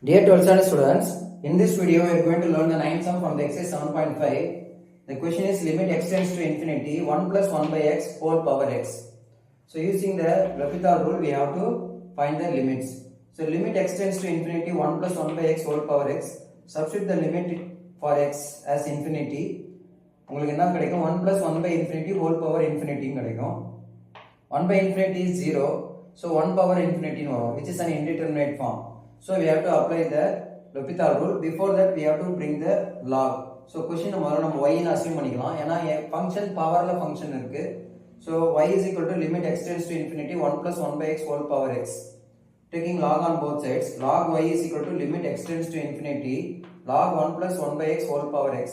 Dear 12th standard students, in this video we are going to learn the ninth sum from the exercise 7.5. The question is limit x tends to infinity 1 plus 1 by x whole power x. So using the L'Hopital rule we have to find the limits. So limit x tends to infinity 1 plus 1 by x whole power x. Substitute the limit for x as infinity. உங்களுக்கு என்ன கிடைக்கும் 1 plus 1 by infinity whole power infinity கிடைக்கும். 1 by infinity is 0. So 1 power infinity which is an indeterminate form. So we have to apply the L'Hopital rule. Before that we have to bring the log. So question நம்ம y ன்னு assume பண்ணிக்கலாம். ஏனா function powerல function இருக்கு. So y is equal to limit x tends to infinity 1 plus 1 by x whole power x. Taking log on both sides, log y is equal to limit x tends to infinity log 1 plus 1 by x whole power x.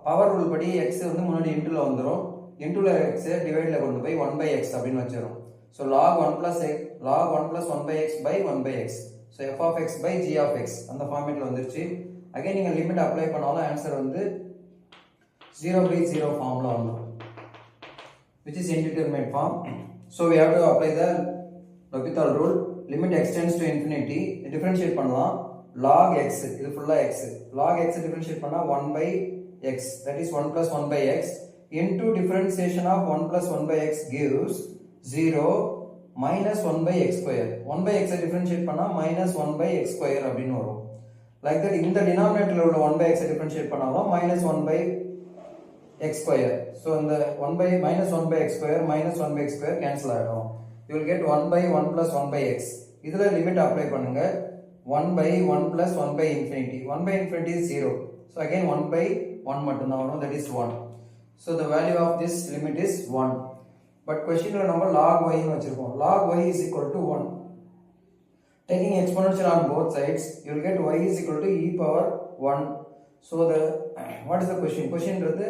Power rule படி x வந்து முன்னாடி இன்டுல வந்துரும். இன்டுல x டிவைட்ல கொண்டு போய் 1 by x அப்படினு வச்சிரோம். So log 1 plus 1 by x by 1 by x. So f of x by g of x அந்த ஃபார்மேட்ல வந்துருச்சு. Again நீங்க லிமிட் அப்ளை பண்ணாலும் ஆன்சர் வந்து 0 by 0 ஃபார்ம்ல வந்துரும், which is indeterminate form. So we have to apply the L'Hopital rule. Limit x tends to infinity, differentiate பண்ணலாம். log x இது ஃபுல்லா x, log x differentiate பண்ணா 1 by x, that is 1 plus 1 by x into differentiation of 1 plus 1 by x gives 0 minus 1 by x square. 1 by x differentiate பண்ணா minus 1 by x square அப்படினு வரும். Like that இந்த denominatorல உள்ள 1 by x differentiate பண்ணாலும் minus 1 by x square. So இந்த 1 by minus 1 by x square minus 1 by x square cancel ஆயிடும். You will get 1 by 1 plus 1 by x. இதுல limit apply பண்ணுங்க. 1 by 1 plus 1 by infinity. 1 by infinity is 0. So again 1 by 1 மட்டும் தான் வரும், that is 1. So the value of this limit is 1. But question நம்ம log y ன்னு வச்சிருக்கோம். Log y is equal to 1. Taking exponential on both sides, you will get y is equal to e power 1. So the what is the question? Question இருக்கு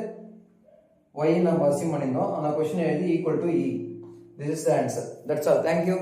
y நம்ம assume பண்ணிருந்தோம். அந்த question எழுதி equal to e. This is the answer. That's all. Thank you.